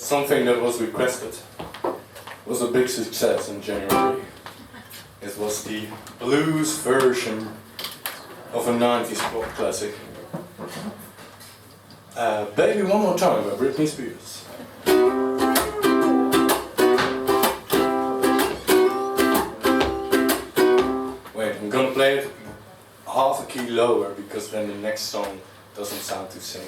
something that was requested was a big success in January. It was the blues version of a 90s pop classic. Baby One More Time by Britney Spears. Wait, I'm gonna play it half a key lower because then the next song doesn't sound too same.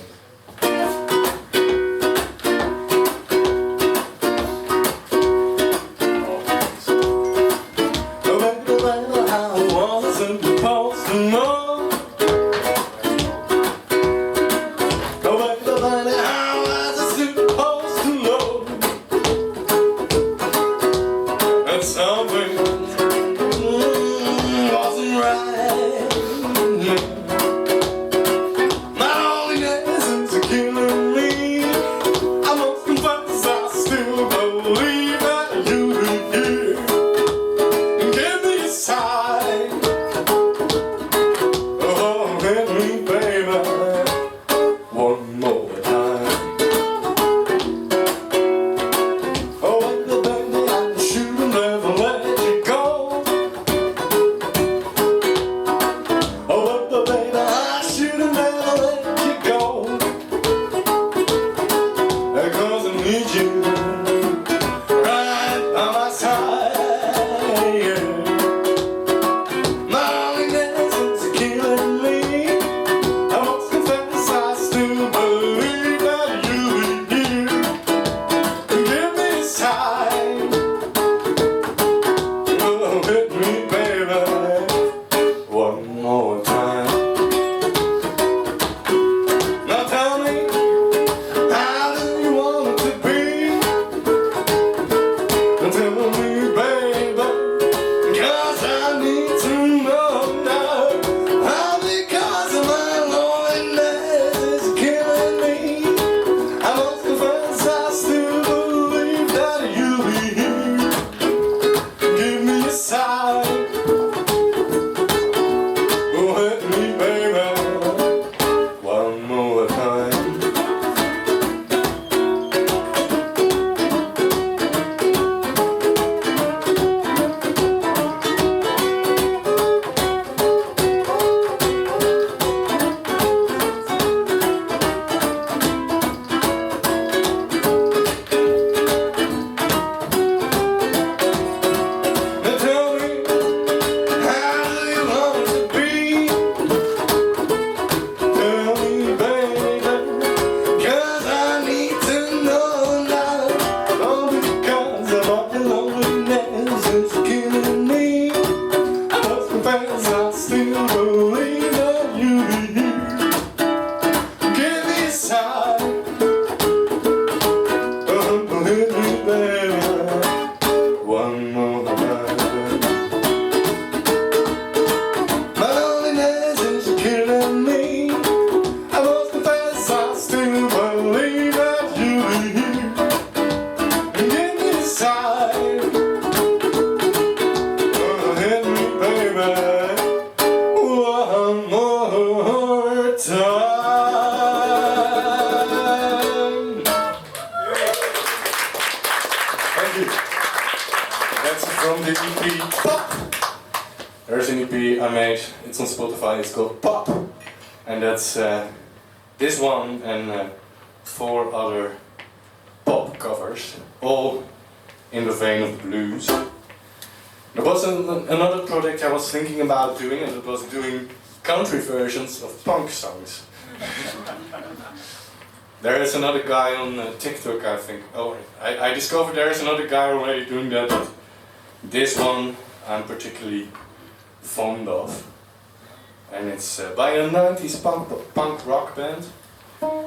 It's on Spotify, it's called Pop, and that's this one and 4 other pop covers, all in the vein of the blues. There was another project I was thinking about doing, and it was doing country versions of punk songs. There is another guy on TikTok, I think. Oh, I discovered there is another guy already doing that, but this one I'm particularly fond of. And it's by a 90s punk rock band.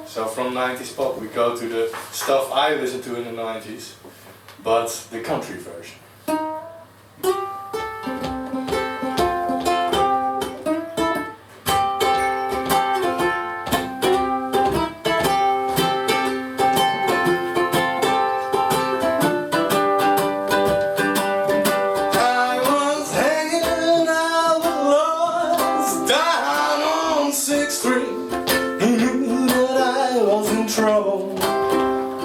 So from 90s pop we go to the stuff I listened to in the 90s, but the country version.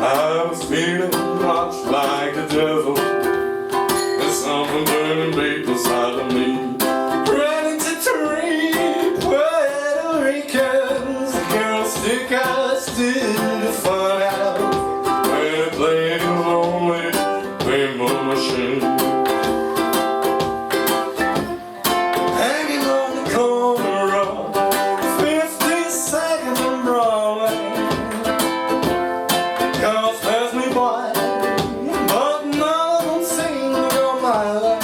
I was feeling much like the devil. There's something burning deep inside of me. Running to three Puerto Ricans, the girls stick us to the fun out. When they play the lonely pinball machine. Hanging on the corner of 52nd and Broadway. Girls pass me by, but none of them seem to go my way.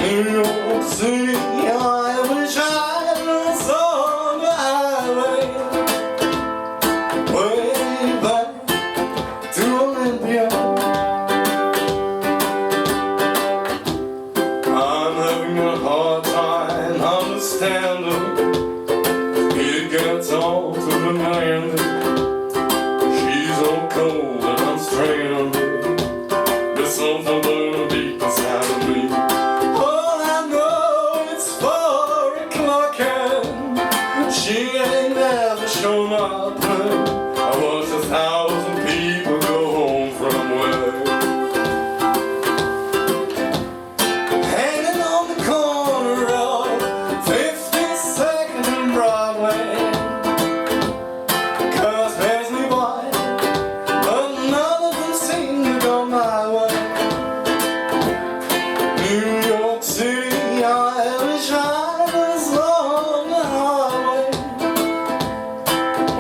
New York City, I wish I was on the highway, way back to Olympia. I'm having a hard time understanding. It gets all to the man. She's all cold and I'm straining. There's something burning deep inside of me. All I know it's 4 o'clock and she ain't never shown up. I watch 1,000 people go home from work. Hanging on the corner of 52nd and Broadway. Cars pass me by, but none of them seem to go my way. New York City, I wish I was on the highway,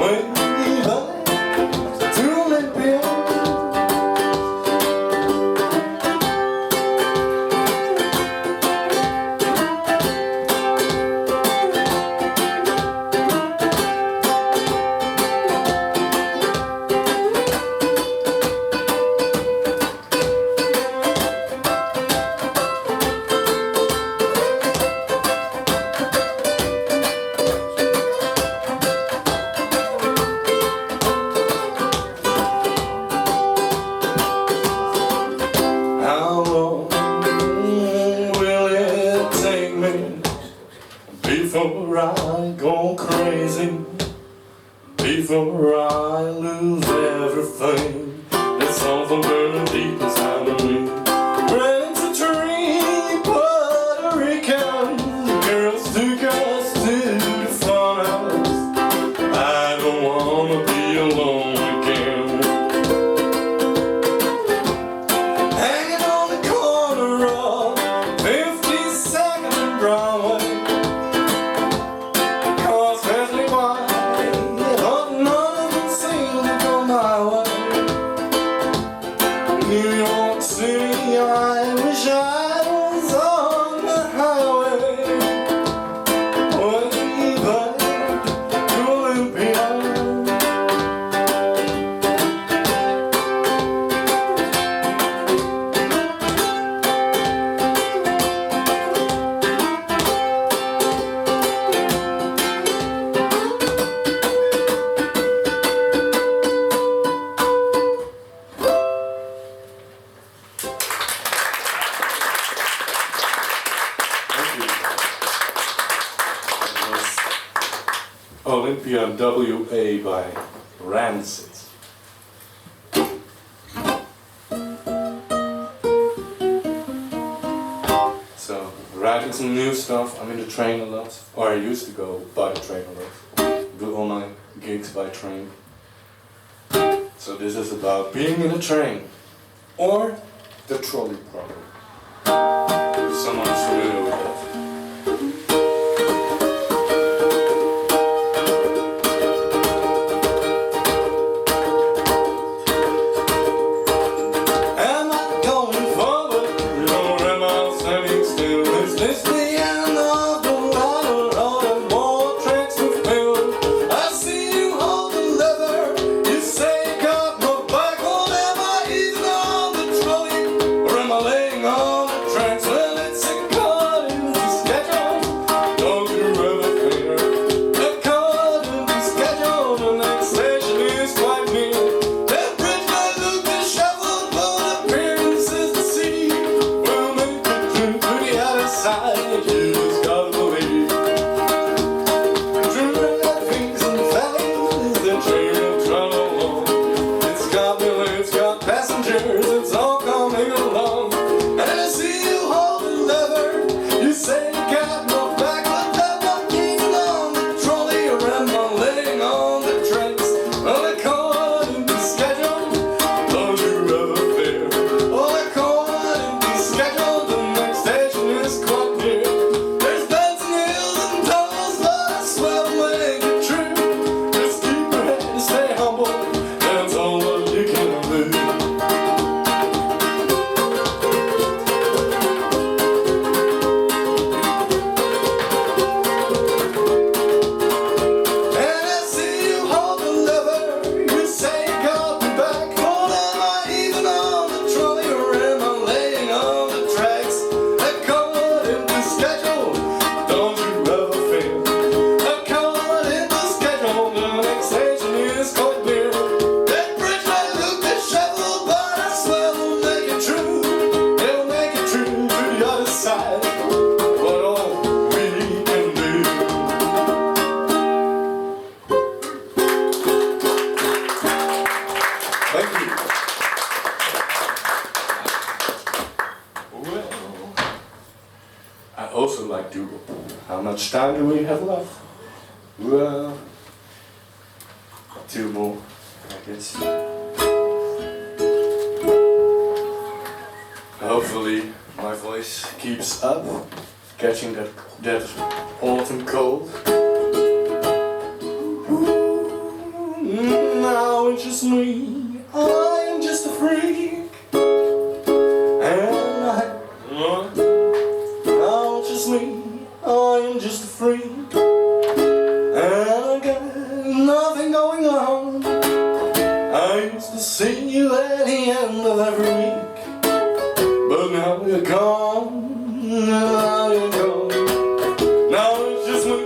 way back to Olympia. How long will it take me before I go crazy? Before I lose everything? There's something burning deep inside of me. Ran to three Puerto Ricans, the girls took us to the fun house. I don't wanna be alone again. Hanging on the corner of 52nd and Broadway. Cars pass me by, but none of them seem to go my way. New York City, I wish I was on the highway, way back to Olympia. Thank you. That was Olympia WA by Rancid. So, writing some new stuff. I'm in the train a lot, or I used to go by the train a lot. Do all my gigs by train. So this is about being in a train, or the trolley problem. If someone is familiar with that. Am I going forward, or am I standing still? Is this the end of the line, or are there more tracks to fill? I see you hold the lever, you say got my back. Well, am I easing on the trolley, or am I laying on the tracks? Well, it's a caught in pictures, it's all coming along. And I see you hold the lever, you say you got no back, but that one keeping on the trolley around my laying on the tracks. Well, according to schedule, don't you ever fear. Well, according to schedule, the next station is quite near. There's bends and hills and tunnels, but I swear we'll make it true. Just keep your head and stay humble, that's all that you can do. I also like doodle. How much time do we have left? Well, 2 more, I guess. Hopefully my voice keeps up, catching that autumn cold. Now it's just me, I am just a freak. And now it's just me, I am just a freak. And I got nothing going on. I used to see you at the end of every week, but now you're gone, now you're gone. Now it's just me,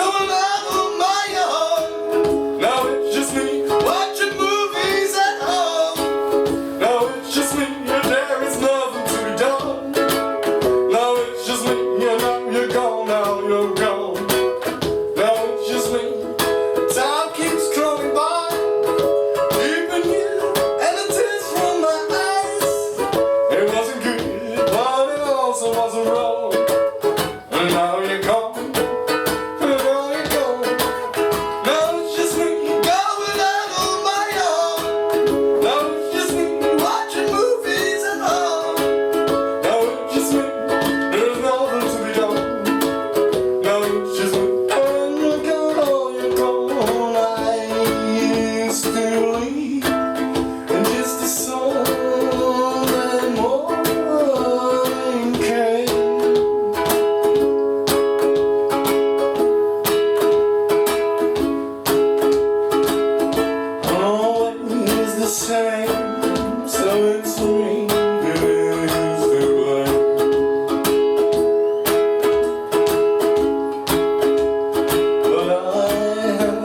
going out on my own. Now it's just me, watching movies at home. Now it's just me, and there is nothing to be done. Now it's just me, and now you're gone, now you're gone. Now it's just me, time keeps crawling by, leaving you, and the tears from my eyes. It wasn't good, but it also wasn't wrong. And now you're gone, and now you're gone. Now it's just me, going out on my own. Now it's just me, watching movies at home. Now it's just me, there's nothing to be done. Now it's just me, and you're gone, oh you're gone. I used to leave, and just the Sunday morning came. Always the same, so it's me who's to blame. But I have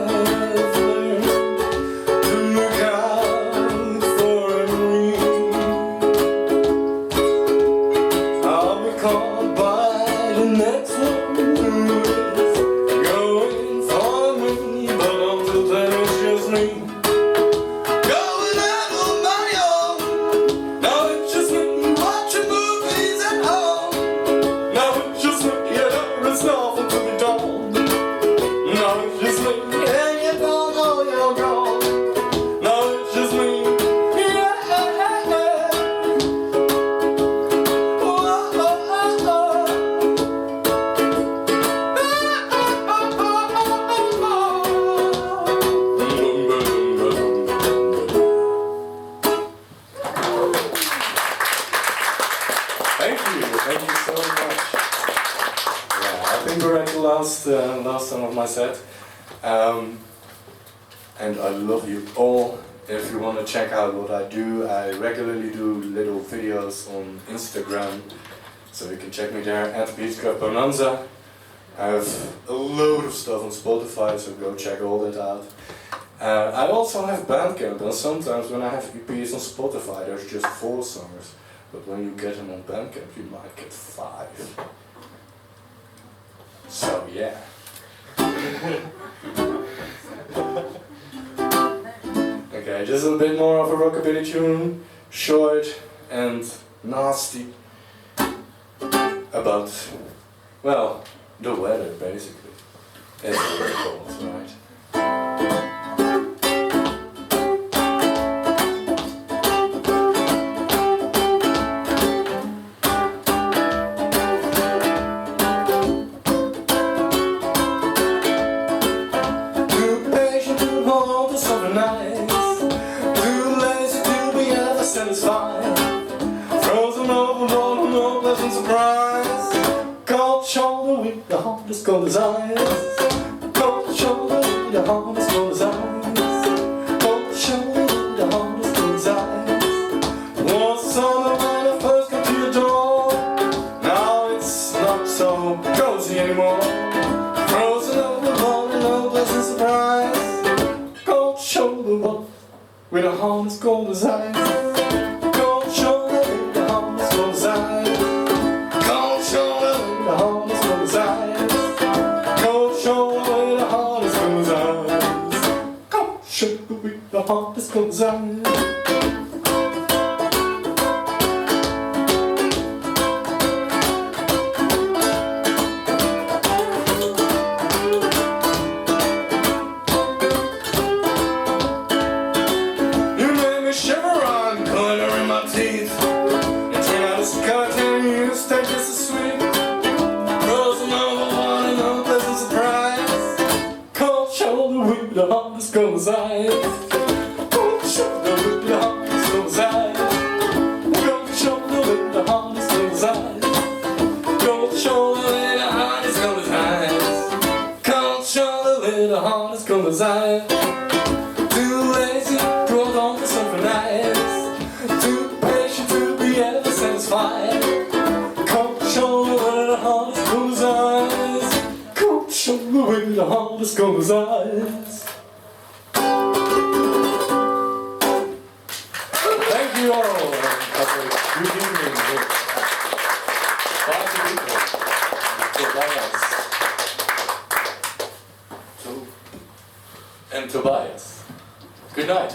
learned to look out for a dream. I'll be caught by the next one who is going for me, but until then it's just me, going out on my own. Now it's just me, watching movies at home. Now it's just me, yeah, there is nothing to be done. Now it's just me, and you're gone, oh you're gone. Now it's just me, yeah. Thank you so much. Yeah, I think we're at the last song of my set. And I love you all. If you want to check out what I do, I regularly do little videos on Instagram, so you can check me there at Beechcraft Bonanza. I have a load of stuff on Spotify, so go check all that out. I also have Bandcamp, and sometimes when I have EPs on Spotify, there's just 4 songs. But when you get them on Bandcamp, you might get 5. So yeah. Okay, just a bit more of a rockabilly tune. short and nasty about, well, the weather basically. It's really cold, right? Too patient to hold the summer nights, too lazy to be ever satisfied, frozen overboard, no pleasant surprise. Cold shoulder with the hardest cold as eyes. Cold shoulder with the hardest cold as eyes. Cold shoulder with the hardest cold as eyes. Was summer when I first got to your door. Now it's not so cozy anymore. Frozen overboard, no pleasant surprise. Cold shoulder with the hardest cold as eyes. Cold shoulder with the hardest cold as eyes. Cold shoulder with the hardest cold as eyes. Cold shoulder with the hardest cold as eyes. Cold shoulder with the hardest cold as eyes. You made me shiver on glitter in my teeth. You turn out this curtain, you stay just as sweet. Frozen overwater, no pleasant surprise. Cold shoulder with the hardest cold as eyes. Cold shoulder with the hardest cold as eyes. Cold shoulder with the hardest cold as eyes. Cold shoulder with the hardest cold as eyes. Cold shoulder with the hardest cold as eyes. Too lazy to hold on to sun for nights. Too patient to be ever satisfied. Cold shoulder with the hardest cold as eyes. Cold shoulder with the hardest cold as eyes. Thank you all. Have a good evening with party people. Tobias. And Tobias. Good night.